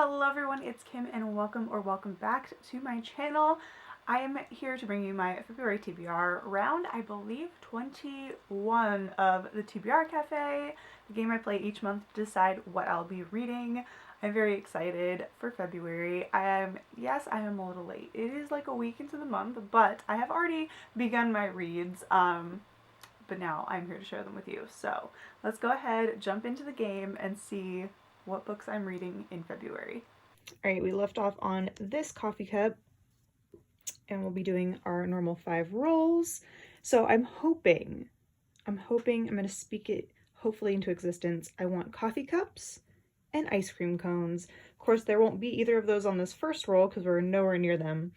Hello everyone, it's Kim and welcome back to my channel. I am here to bring you my February TBR round, I believe 21 of the TBR Cafe, the game I play each month to decide what I'll be reading. I'm very excited for February. Yes, I am a little late. It is like a week into the month, but I have already begun my reads, but now I'm here to share them with you. So let's go ahead, jump into the game, and see what books I'm reading in February. Alright, we left off on this coffee cup, and we'll be doing our normal 5 rolls. So I'm hoping I'm going to speak it hopefully into existence. I want coffee cups and ice cream cones. Of course, there won't be either of those on this first roll because we're nowhere near them.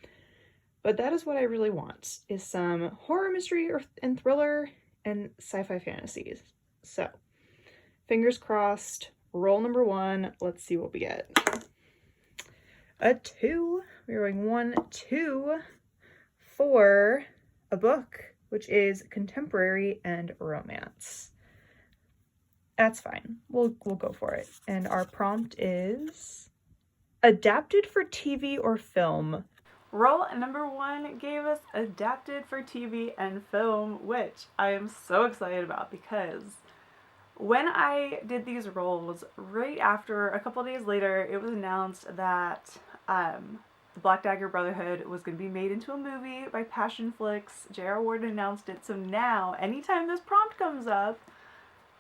But that is what I really want, is some horror, mystery, and thriller, and sci-fi fantasies. So, fingers crossed. Roll number 1. Let's see what we get. A 2. We're going 1, 2 for a book, which is contemporary and romance. That's fine. We'll go for it. And our prompt is adapted for TV or film. Roll number 1 gave us adapted for TV and film, which I am so excited about because when I did these rolls, right after, a couple days later, it was announced that the Black Dagger Brotherhood was going to be made into a movie by Passion Flicks. J.R. Ward announced it, so now, anytime this prompt comes up,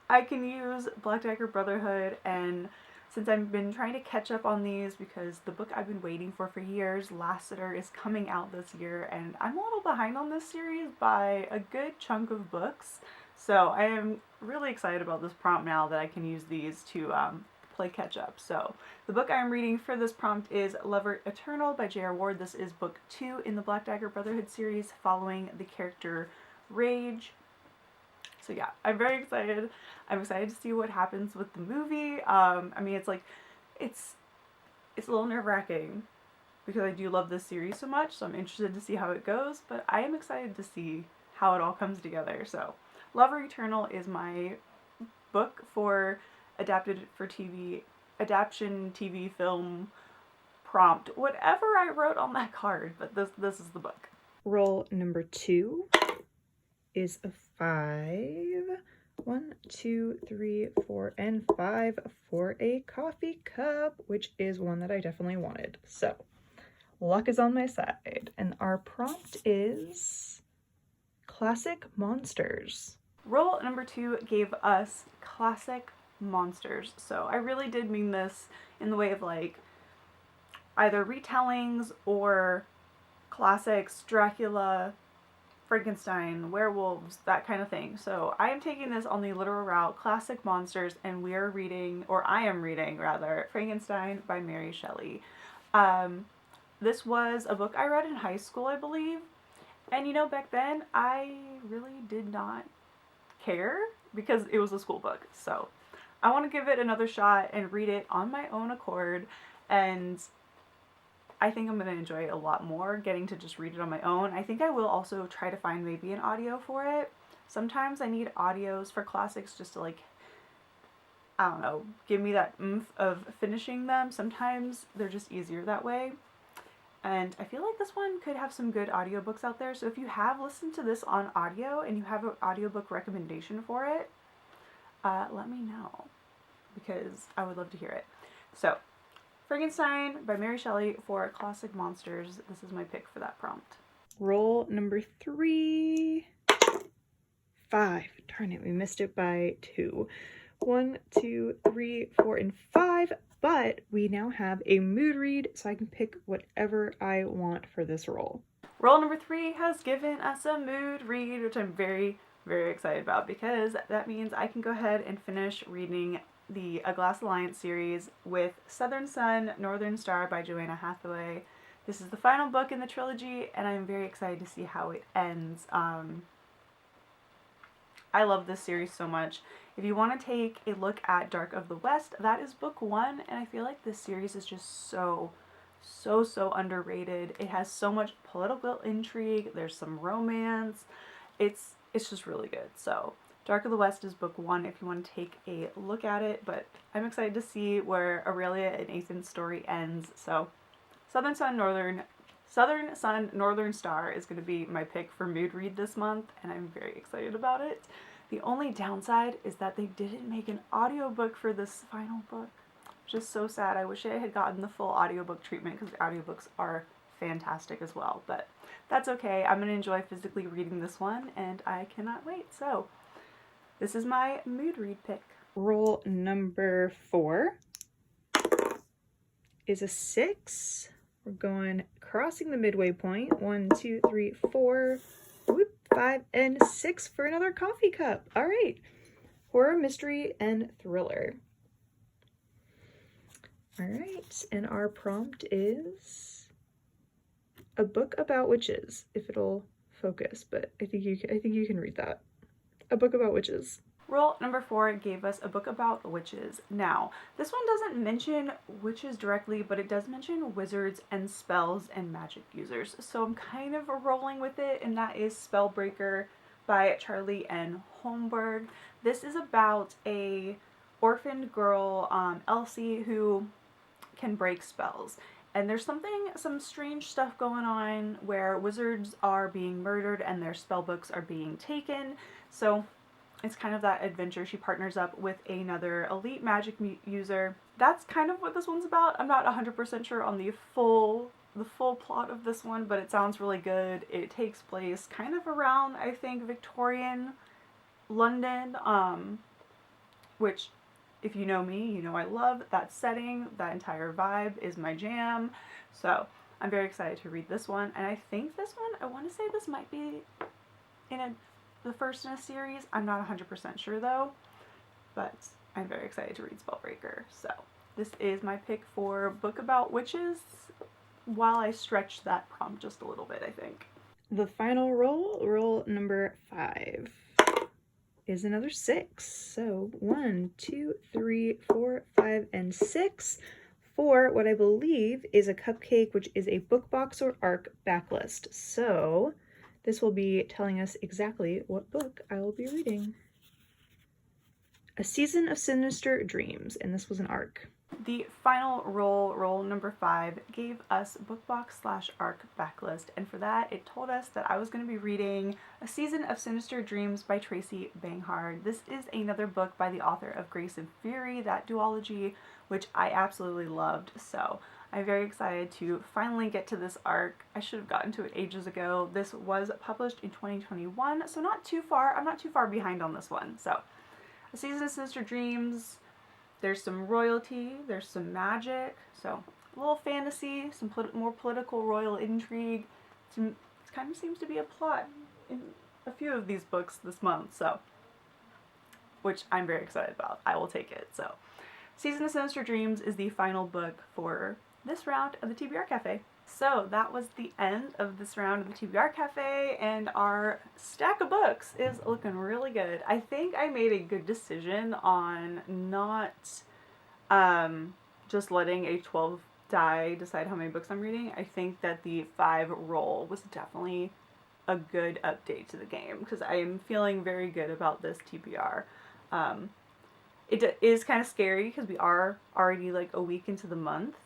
I can use Black Dagger Brotherhood, and since I've been trying to catch up on these because the book I've been waiting for years, Lassiter, is coming out this year, and I'm a little behind on this series by a good chunk of books. So I am really excited about this prompt now that I can use these to play catch up. So the book I'm reading for this prompt is Lover Eternal by J.R. Ward. This is book 2 in the Black Dagger Brotherhood series, following the character Rage. So yeah, I'm very excited. I'm excited to see what happens with the movie. I mean, it's a little nerve-wracking because I do love this series so much, so I'm interested to see how it goes, but I am excited to see how it all comes together. So Lover Eternal is my book for adapted for TV, adaptation TV film prompt, whatever I wrote on that card, but this is the book. Roll number 2 is a 5. 1, 2, 3, 4, and 5 for a coffee cup, which is one that I definitely wanted. So luck is on my side, and our prompt is classic monsters. Roll number 2 gave us classic monsters. So I really did mean this in the way of like either retellings or classics, Dracula, Frankenstein, werewolves, that kind of thing. So I am taking this on the literal route, classic monsters, and we are reading, or I am reading rather, Frankenstein by Mary Shelley. This was a book I read in high school, I believe. And you know, back then, I really did not care because it was a school book. So I want to give it another shot and read it on my own accord, and I think I'm going to enjoy it a lot more getting to just read it on my own. I think I will also try to find maybe an audio for it. Sometimes I need audios for classics just to, like, I don't know, give me that oomph of finishing them. Sometimes they're just easier that way. And I feel like this one could have some good audiobooks out there. So if you have listened to this on audio and you have an audiobook recommendation for it, let me know, because I would love to hear it. So, Frankenstein by Mary Shelley for classic monsters. This is my pick for that prompt. Roll number 3. 5. Darn it, we missed it by 2. 1, 2, 3, 4, and 5. But we now have a mood read, so I can pick whatever I want for this roll. Roll number 3 has given us a mood read, which I'm very, very excited about, because that means I can go ahead and finish reading the A Glass Alliance series with Southern Sun, Northern Star by Joanna Hathaway. This is the final book in the trilogy, and I'm very excited to see how it ends. I love this series so much. If you want to take a look at Dark of the West, that is book 1, and I feel like this series is just so underrated. It has so much political intrigue, there's some romance, it's just really good. So Dark of the West is book 1 if you want to take a look at it, but I'm excited to see where Aurelia and Ethan's story ends. So Southern Sun, Northern Star is going to be my pick for mood read this month, and I'm very excited about it. The only downside is that they didn't make an audiobook for this final book. Just so sad. I wish I had gotten the full audiobook treatment because the audiobooks are fantastic as well, but that's okay. I'm going to enjoy physically reading this one, and I cannot wait. So this is my mood read pick. Roll number 4 is a 6. We're going crossing the midway point. 1, 2, 3, 4, whoop, 5, and 6 for another coffee cup. All right. Horror, mystery, and thriller. All right, and our prompt is a book about witches, if it'll focus, but I think you can read that. A book about witches. Roll number 4 gave us a book about witches. Now, this one doesn't mention witches directly, but it does mention wizards and spells and magic users. So I'm kind of rolling with it, and that is Spellbreaker by Charlie N. Holmberg. This is about a orphaned girl, Elsie, who can break spells. And there's some strange stuff going on where wizards are being murdered and their spell books are being taken. So it's kind of that adventure. She partners up with another elite magic user. That's kind of what this one's about. I'm not 100% sure on the full plot of this one, but it sounds really good. It takes place kind of around, I think, Victorian London, which, if you know me, you know I love that setting. That entire vibe is my jam. So I'm very excited to read this one. And I think this one, I want to say this might be the first in a series. I'm not 100% sure though, but I'm very excited to read Spellbreaker. So this is my pick for book about witches, while I stretch that prompt just a little bit, I think. The final roll number 5, is another 6. So 1, 2, 3, 4, 5, and 6 for what I believe is a cupcake, which is a book box or ARC backlist. So this will be telling us exactly what book I will be reading. A Season of Sinister Dreams, and this was an ARC. The final roll number 5, gave us bookbox/ARC backlist, and for that it told us that I was going to be reading A Season of Sinister Dreams by Tracy Banghard. This is another book by the author of Grace and Fury, that duology, which I absolutely loved, so I'm very excited to finally get to this arc. I should have gotten to it ages ago. This was published in 2021, so not too far. I'm not too far behind on this one. So, A Season of Sinister Dreams, there's some royalty, there's some magic, so a little fantasy, some more political royal intrigue. It kind of seems to be a plot in a few of these books this month, so, which I'm very excited about. I will take it. So, Season of Sinister Dreams is the final book for this round of the TBR Cafe. So that was the end of this round of the TBR Cafe, and our stack of books is looking really good. I think I made a good decision on not just letting a 12 die decide how many books I'm reading. I think that the 5 roll was definitely a good update to the game, because I am feeling very good about this TBR. It is kind of scary because we are already like a week into the month.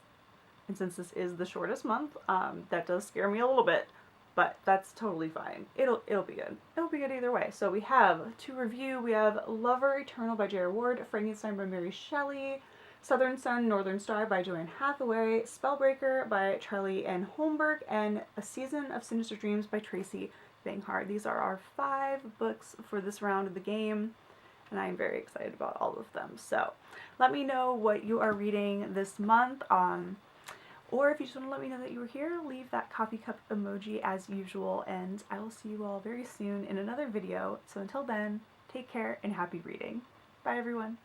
And since this is the shortest month, that does scare me a little bit, but that's totally fine. It'll be good. It'll be good either way. So we have to review. We have Lover Eternal by J.R. Ward, Frankenstein by Mary Shelley, Southern Sun, Northern Star by Joanne Hathaway, Spellbreaker by Charlie N. Holmberg, and A Season of Sinister Dreams by Tracy Banghard. These are our 5 books for this round of the game, and I am very excited about all of them. So let me know what you are reading this month. Or if you just want to let me know that you were here, leave that coffee cup emoji as usual, and I will see you all very soon in another video. So until then, take care and happy reading. Bye everyone.